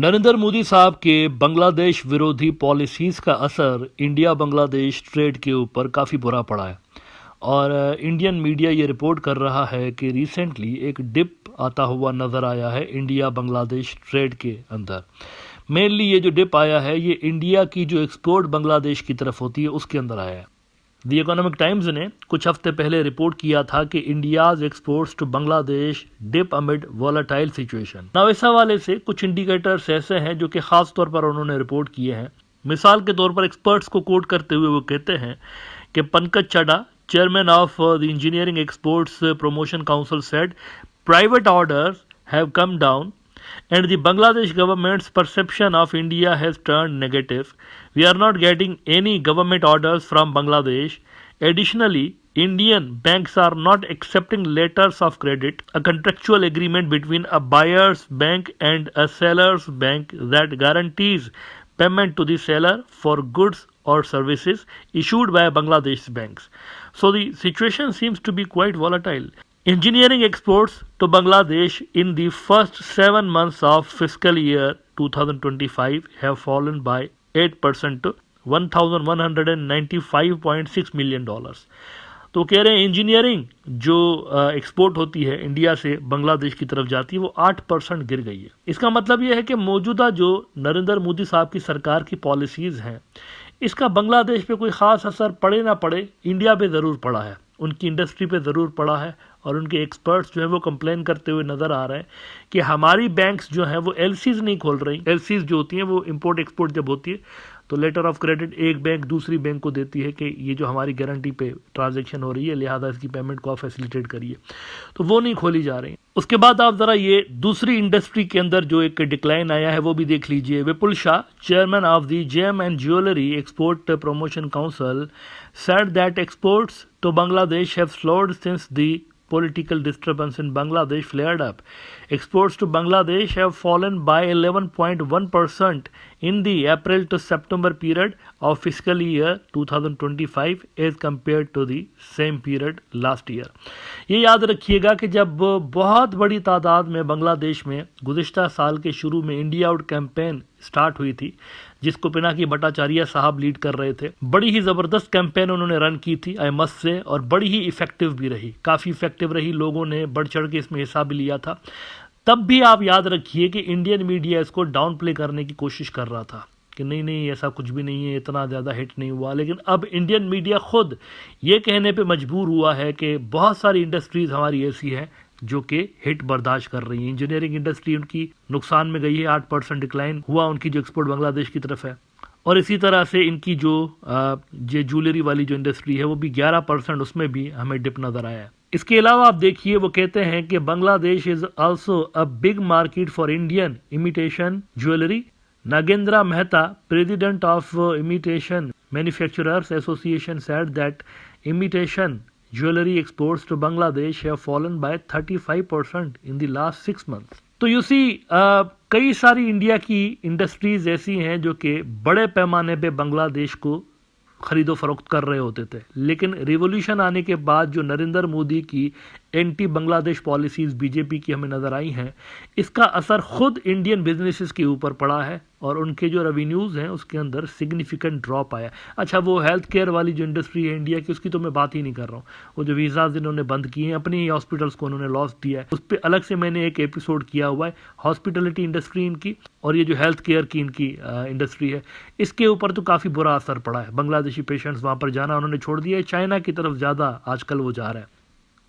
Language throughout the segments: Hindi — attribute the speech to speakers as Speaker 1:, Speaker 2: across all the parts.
Speaker 1: नरेंद्र मोदी साहब के बांग्लादेश विरोधी पॉलिसीज़ का असर इंडिया बांग्लादेश ट्रेड के ऊपर काफ़ी बुरा पड़ा है। और इंडियन मीडिया ये रिपोर्ट कर रहा है कि रिसेंटली एक डिप आता हुआ नज़र आया है इंडिया बांग्लादेश ट्रेड के अंदर। मेनली ये जो डिप आया है ये इंडिया की जो एक्सपोर्ट बांग्लादेश की तरफ होती है उसके अंदर आया है। दी इकोनॉमिक टाइम्स ने कुछ हफ्ते पहले रिपोर्ट किया था कि India's exports to Bangladesh dip amid volatile situation. Now इस हवाले से कुछ इंडिकेटर्स ऐसे हैं जो कि खास तौर पर उन्होंने रिपोर्ट किए हैं। मिसाल के तौर पर एक्सपर्ट्स को कोट करते हुए वो कहते हैं कि Pankaj Chadha, chairman of the engineering exports promotion council, said private orders have come down and the Bangladesh government's perception of India has turned negative. We are not getting any government orders from Bangladesh. Additionally, Indian banks are not accepting letters of credit, a contractual agreement between a buyer's bank and a seller's bank that guarantees payment to the seller for goods or services issued by Bangladesh banks. So the situation seems to be quite volatile. Engineering exports to Bangladesh in the first 7 months of fiscal year 2025 have fallen by 8% to $1,195.6 million. तो कह रहे हैं इंजीनियरिंग जो एक्सपोर्ट होती है इंडिया से बांग्लादेश की तरफ जाती है वो 8% गिर गई है। इसका मतलब यह है कि मौजूदा जो नरेंद्र मोदी साहब की सरकार की पॉलिसीज़ हैं इसका बांग्लादेश पे कोई ख़ास असर पड़े ना पड़े, इंडिया पे ज़रूर पड़ा है, उनकी इंडस्ट्री पे ज़रूर पड़ा है। और उनके एक्सपर्ट्स जो है वो कंप्लेन करते हुए नज़र आ रहे हैं कि हमारी बैंक्स जो हैं वो एलसीज नहीं खोल रही। एलसीज जो होती हैं वो इंपोर्ट एक्सपोर्ट जब होती है तो लेटर ऑफ क्रेडिट एक बैंक दूसरी बैंक को देती है कि ये जो हमारी गारंटी पे ट्रांजैक्शन हो रही है लिहाजा इसकी पेमेंट को आप फैसिलिटेट करिए, तो वो नहीं खोली जा रही। उसके बाद आप ज़रा ये दूसरी इंडस्ट्री के अंदर जो एक डिक्लाइन आया है वो भी देख लीजिए। Vipul Shah, chairman of the gem and jewellery export promotion council, said that exports to Bangladesh have slowed since the political disturbance in Bangladesh flared up. Exports to Bangladesh have fallen by 11.1% in the April to September period of fiscal year 2025 as compared to the same period last year. ये याद रखिएगा कि जब बहुत बड़ी तादाद में बांग्लादेश में गुज़िश्ता साल के शुरू में इंडिया आउट कैंपेन स्टार्ट हुई थी जिसको पिनाकी भट्टाचार्य साहब लीड कर रहे थे, बड़ी ही ज़बरदस्त कैंपेन उन्होंने रन की थी आई मस्ट से, और बड़ी ही इफ़ेक्टिव भी रही, काफ़ी इफ़ेक्टिव रही, लोगों ने बढ़ चढ़ के इसमें हिस्सा भी लिया था। तब भी आप याद रखिए कि इंडियन मीडिया इसको डाउन प्ले करने की कोशिश कर रहा था कि नहीं नहीं ऐसा कुछ भी नहीं है, इतना ज़्यादा हिट नहीं हुआ। लेकिन अब इंडियन मीडिया खुद ये कहने पे मजबूर हुआ है कि बहुत सारी इंडस्ट्रीज़ हमारी ऐसी हैं जो कि हिट बर्दाश्त कर रही है। इंजीनियरिंग इंडस्ट्री उनकी नुकसान में गई है, 8% डिक्लाइन हुआ उनकी जो एक्सपोर्ट बांग्लादेश की तरफ है। और इसी तरह से इनकी जो ये ज्वेलरी वाली जो इंडस्ट्री है वो भी 11%, उसमें भी हमें डिप नज़र आया है। इसके अलावा आप देखिए वो कहते हैं कि Bangladesh is also a big market for Indian imitation jewellery. Nagendra Mehta, president of imitation manufacturers association, said that imitation jewelry exports to Bangladesh have fallen by 35% in the last 6 months. तो यू सी कई सारी इंडिया की इंडस्ट्रीज ऐसी हैं जो कि बड़े पैमाने पे बांग्लादेश को खरीदो फरोख्त कर रहे होते थे, लेकिन रिवॉल्यूशन आने के बाद जो नरेंद्र मोदी की एंटी बांग्लादेश पॉलिसीज़ बीजेपी की हमें नज़र आई हैं, इसका असर खुद इंडियन बिजनेसेस के ऊपर पड़ा है और उनके जो रेवेन्यूज़ हैं उसके अंदर सिग्निफिकेंट ड्रॉप आया। अच्छा, वो हेल्थ केयर वाली जो इंडस्ट्री है इंडिया की उसकी तो मैं बात ही नहीं कर रहा हूँ, वो जो वीज़ाज इन्होंने बंद किए हैं, अपनी हॉस्पिटल्स को उन्होंने लॉस दिया है, उस पर अलग से मैंने एक एपिसोड किया हुआ है। हॉस्पिटलिटी इंडस्ट्री इनकी और ये जो हेल्थ केयर की इनकी इंडस्ट्री है इसके ऊपर तो काफ़ी बुरा असर पड़ा है। बांग्लादेशी पेशेंट्स वहाँ पर जाना उन्होंने छोड़ दिया है, चाइना की तरफ ज़्यादा आजकल वो जा रहा है।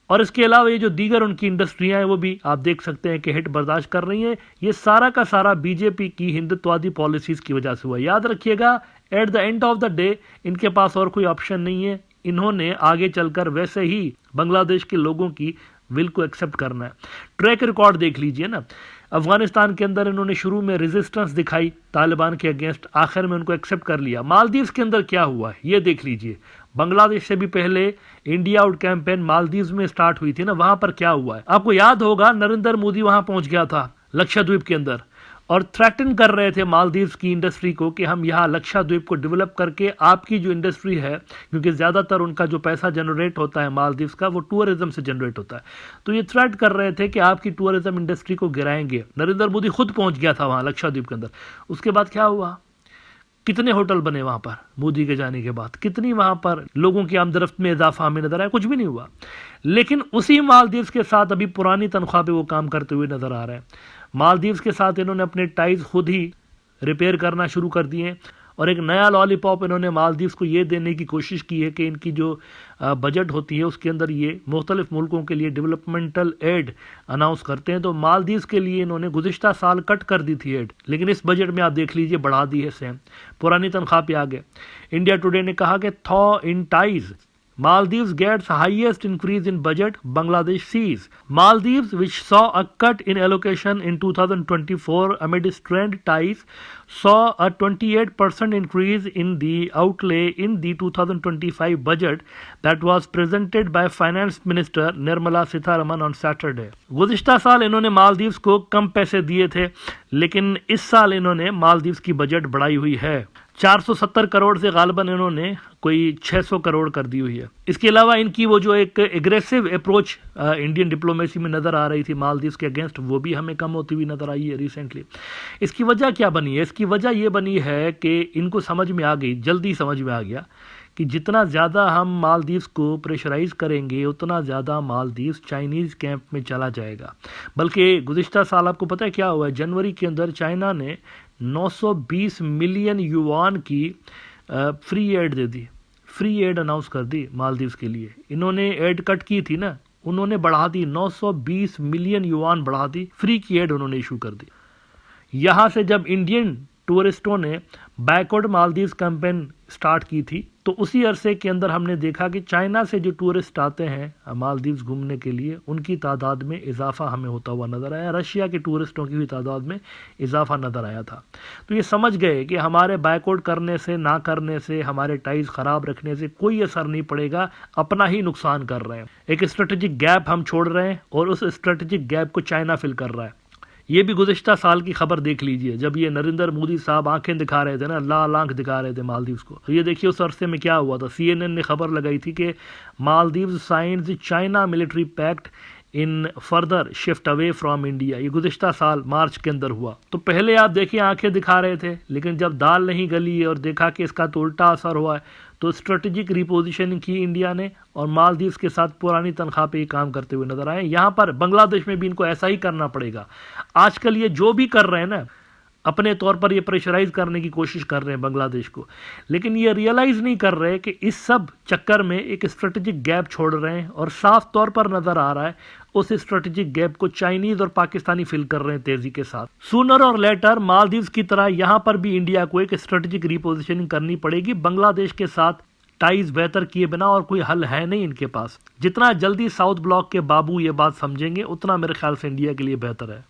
Speaker 1: और इसके अलावा ये जो दीगर उनकी इंडस्ट्रियां हैं वो भी आप देख सकते हैं कि हिट बर्दाश्त कर रही हैं। ये सारा का सारा बीजेपी की हिंदुत्ववादी पॉलिसीज़ की वजह से हुआ। याद रखिएगा, at the end of the day इनके पास और कोई ऑप्शन नहीं है, इन्होंने आगे चलकर वैसे ही बांग्लादेश के लोगों की विल को एक्सेप्ट करना है। ट्रैक रिकॉर्ड देख लीजिए ना, अफगानिस्तान के अंदर इन्होंने शुरू में रेजिस्टेंस दिखाई तालिबान के अगेंस्ट, आखिर में उनको एक्सेप्ट कर लिया। मालदीव्स के अंदर क्या हुआ है ये देख लीजिए। बांग्लादेश से भी पहले इंडिया आउट कैंपेन मालदीव्स में स्टार्ट हुई थी ना, वहां पर क्या हुआ है आपको याद होगा, नरेंद्र मोदी वहां पहुंच गया था लक्षद्वीप के अंदर, और थ्रेटन कर रहे थे मालदीव्स की इंडस्ट्री को कि हम यहाँ लक्षद्वीप को डेवलप करके आपकी जो इंडस्ट्री है, क्योंकि ज़्यादातर उनका जो पैसा जनरेट होता है मालदीव्स का वो टूरिज्म से जनरेट होता है, तो ये थ्रेट कर रहे थे कि आपकी टूरिज्म इंडस्ट्री को गिराएंगे। नरेंद्र मोदी खुद पहुंच गया था वहाँ लक्षद्वीप के अंदर। उसके बाद क्या हुआ, कितने होटल बने वहां पर मोदी के जाने के बाद, कितनी वहां पर लोगों की आमदरफ्त में इजाफा हमें नजर आया, कुछ भी नहीं हुआ। लेकिन उसी मालदीव्स के साथ अभी पुरानी तनख्वाह पे वो काम करते हुए नजर आ रहे हैं। मालदीव्स के साथ इन्होंने अपने टाइज खुद ही रिपेयर करना शुरू कर दिए और एक नया लॉलीपॉप इन्होंने मालदीव्स को ये देने की कोशिश की है कि इनकी जो बजट होती है उसके अंदर ये मुख्तलिफ मुल्कों के लिए डेवलपमेंटल एड अनाउंस करते हैं। तो मालदीव्स के लिए इन्होंने गुज़िश्ता साल कट कर दी थी एड, लेकिन इस बजट में आप देख लीजिए बढ़ा दी है सेम, पुरानी तनख्वाह पे आ गए। इंडिया टुडे ने कहा कि thaw in ties, Maldives gets highest increase in budget, Bangladesh sees. Maldives, which saw a cut in allocation in 2024 amid strained ties, saw a 28% increase in the outlay in the 2025 budget that was presented by Finance Minister Nirmala Sitharaman on Saturday. गुज़िश्ता साल इन्होंने मालदीव्स को कम पैसे दिए थे, लेकिन इस साल इन्होंने मालदीव्स की बजट बढ़ाई हुई है। 470 करोड़ से गालबन इन्होंने कोई 600 करोड़ कर दी हुई है। इसके अलावा इनकी वो जो एक एग्रेसिव अप्रोच इंडियन डिप्लोमेसी में नज़र आ रही थी मालदीव्स के अगेंस्ट, वो भी हमें कम होती हुई नज़र आई है रिसेंटली। इसकी वजह क्या बनी है? इसकी वजह ये बनी है कि इनको समझ में आ गई, जल्दी समझ में आ गया कि जितना ज़्यादा हम मालदीव्स को प्रेशराइज करेंगे उतना ज़्यादा मालदीव्स चाइनीज़ कैंप में चला जाएगा। बल्कि गुज़िश्ता साल आपको पता है क्या हुआ है, जनवरी के अंदर चाइना ने 920 मिलियन युआन की फ्री एड दे दी, फ्री एड अनाउंस कर दी मालदीव्स के लिए। इन्होंने एड कट की थी ना, उन्होंने बढ़ा दी, 920 मिलियन युआन बढ़ा दी, फ्री की एड उन्होंने इशू कर दी। यहाँ से जब इंडियन टूरिस्टों ने बैकवर्ड मालदीव्स कैंपेन स्टार्ट की थी, तो उसी अरसे के अंदर हमने देखा कि चाइना से जो टूरिस्ट आते हैं मालदीव्स घूमने के लिए, उनकी तादाद में इजाफा हमें होता हुआ नज़र आया। रशिया के टूरिस्टों की भी तादाद में इजाफा नज़र आया था। तो ये समझ गए कि हमारे बैकवर्ड करने से, ना करने से, हमारे टाइज ख़राब रखने से कोई असर नहीं पड़ेगा, अपना ही नुकसान कर रहे हैं। एक स्ट्रेटेजिक गैप हम छोड़ रहे हैं और उस स्ट्रेटेजिक गैप को चाइना फिल कर रहा है। ये भी गुज़िश्ता साल की खबर देख लीजिए, जब ये नरेंद्र मोदी साहब आंखें दिखा रहे थे ना, लाल आंख दिखा रहे थे मालदीव्स को, तो ये देखिए उस अरसे में क्या हुआ था। CNN ने खबर लगाई थी कि Maldives signs China military pact in further shift away from India. ये गुज़िश्ता साल मार्च के अंदर हुआ। तो पहले आप देखिए आंखें दिखा रहे थे, लेकिन जब दाल नहीं गली और देखा कि इसका तो उल्टा असर हुआ है, तो स्ट्रेटेजिक रिपोजिशनिंग की इंडिया ने और मालदीव्स के साथ पुरानी तनख्वाह पे ये काम करते हुए नजर आए। यहाँ पर बांग्लादेश में भी इनको ऐसा ही करना पड़ेगा। आजकल ये जो भी कर रहे हैं ना, अपने तौर पर ये प्रेशराइज करने की कोशिश कर रहे हैं बांग्लादेश को, लेकिन ये रियलाइज नहीं कर रहे कि इस सब चक्कर में एक स्ट्रेटेजिक गैप छोड़ रहे हैं और साफ तौर पर नजर आ रहा है उस स्ट्रेटेजिक गैप को चाइनीज और पाकिस्तानी फिल कर रहे हैं तेजी के साथ। सूनर और लेटर मालदीव्स की तरह यहां पर भी इंडिया को एक स्ट्रेटेजिक रिपोजिशनिंग करनी पड़ेगी। बांग्लादेश के साथ टाइज बेहतर किए बिना और कोई हल है नहीं इनके पास। जितना जल्दी साउथ ब्लॉक के बाबू ये बात समझेंगे उतना मेरे ख्याल से इंडिया के लिए बेहतर है।